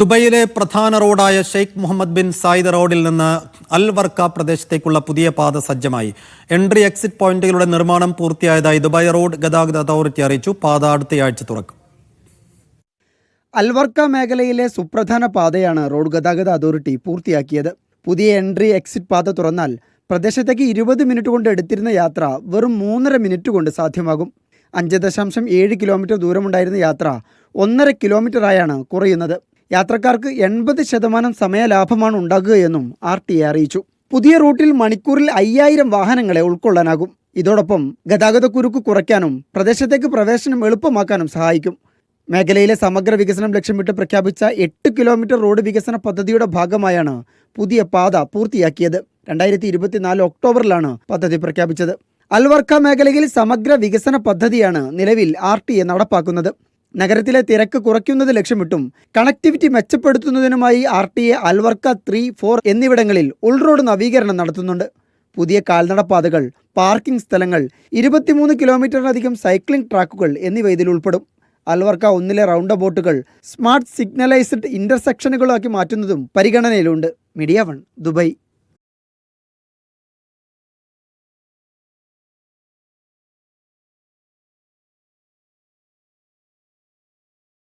ദുബൈയിലെ പ്രധാന റോഡായ Sheikh Muhammad bin Zayed റോഡിൽ നിന്ന് അൽ വർക്ക പ്രദേശത്തേക്കുള്ള പുതിയ പാത സജ്ജമായി. എൻട്രി എക്സിറ്റ് പോയിന്റുകളുടെ നിർമ്മാണം പൂർത്തിയായതായി ദുബായ് റോഡ് ഗതാഗത അതോറിറ്റി അറിയിച്ചു. പാത അടുത്തയാഴ്ച തുറക്കും. അൽവർക്ക മേഖലയിലെ സുപ്രധാന പാതയാണ് റോഡ് ഗതാഗത അതോറിറ്റി പൂർത്തിയാക്കിയത്. പുതിയ എൻട്രി എക്സിറ്റ് പാത തുറന്നാൽ പ്രദേശത്തേക്ക് 20 മിനിറ്റ് കൊണ്ട് എടുത്തിരുന്ന യാത്ര വെറും 3.5 മിനിറ്റ് കൊണ്ട് സാധ്യമാകും. 5.7 കിലോമീറ്റർ ദൂരമുണ്ടായിരുന്ന യാത്ര 1.5 കിലോമീറ്ററായാണ് കുറയുന്നത്. യാത്രക്കാർക്ക് 80% സമയലാഭമാണ് ഉണ്ടാകുകയെന്നും RTA അറിയിച്ചു. പുതിയ റൂട്ടിൽ മണിക്കൂറിൽ 5000 വാഹനങ്ങളെ ഉൾക്കൊള്ളാനാകും. ഇതോടൊപ്പം ഗതാഗതക്കുരുക്ക് കുറയ്ക്കാനും പ്രദേശത്തേക്ക് പ്രവേശനം എളുപ്പമാക്കാനും സഹായിക്കും. മേഖലയിലെ സമഗ്ര വികസനം ലക്ഷ്യമിട്ട് പ്രഖ്യാപിച്ച 8 കിലോമീറ്റർ റോഡ് വികസന പദ്ധതിയുടെ ഭാഗമായാണ് പുതിയ പാത പൂർത്തിയാക്കിയത്. 2024 ഒക്ടോബറിലാണ് പദ്ധതി പ്രഖ്യാപിച്ചത്. അൽവർക്ക മേഖലയിൽ സമഗ്ര വികസന പദ്ധതിയാണ് നിലവിൽ RTA നടപ്പാക്കുന്നത്. നഗരത്തിലെ തിരക്ക് കുറയ്ക്കുന്നത് ലക്ഷ്യമിട്ടും കണക്ടിവിറ്റി മെച്ചപ്പെടുത്തുന്നതിനുമായി RTA അൽവർക്ക 3, 4 എന്നിവിടങ്ങളിൽ ഉൾറോഡ് നവീകരണം നടത്തുന്നുണ്ട്. പുതിയ കാൽനടപ്പാതകൾ, പാർക്കിംഗ് സ്ഥലങ്ങൾ, 23 കിലോമീറ്ററിലധികം സൈക്ലിംഗ് ട്രാക്കുകൾ എന്നിവ ഇതിൽ ഉൾപ്പെടും. അൽവർക്ക 1 റൗണ്ട് അബൌട്ടുകൾ സ്മാർട്ട് സിഗ്നലൈസ്ഡ് ഇന്റർസെക്ഷനുകളാക്കി മാറ്റുന്നതും പരിഗണനയിലുണ്ട്. Media 1 Dubai.